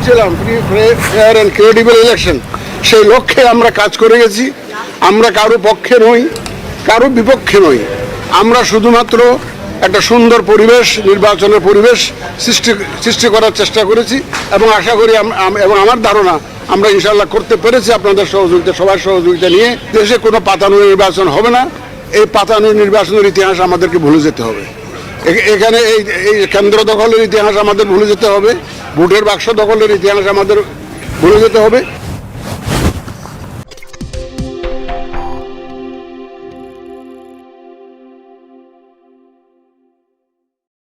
চাচ্ছিলাম free fair and credible election, সেই লক্ষ্যে আমরা কাজ করে গেছি। আমরা কারো পক্ষে নই, কারো বিপক্ষে নই। আমরা শুধুমাত্র একটা সুন্দর পরিবেশ, নির্বাচনের পরিবেশ সৃষ্টি করার চেষ্টা করেছি এবং আশা করি এবং আমার ধারণা আমরা ইনশাআল্লাহ করতে পেরেছি আপনাদের সহযোগিতা, সবার সহযোগিতা নিয়ে। দেশে কোনো পাতানো নির্বাচন হবে না। এই পাতানো নির্বাচনের ইতিহাস আমাদেরকে ভুলে যেতে হবে। এখানে এই কেন্দ্র দখলের ইতিহাস আমাদের ভুলে যেতে হবে, ভোটের বাক্স দখলের ইতিহাস আমাদের ভুলে যেতে হবে।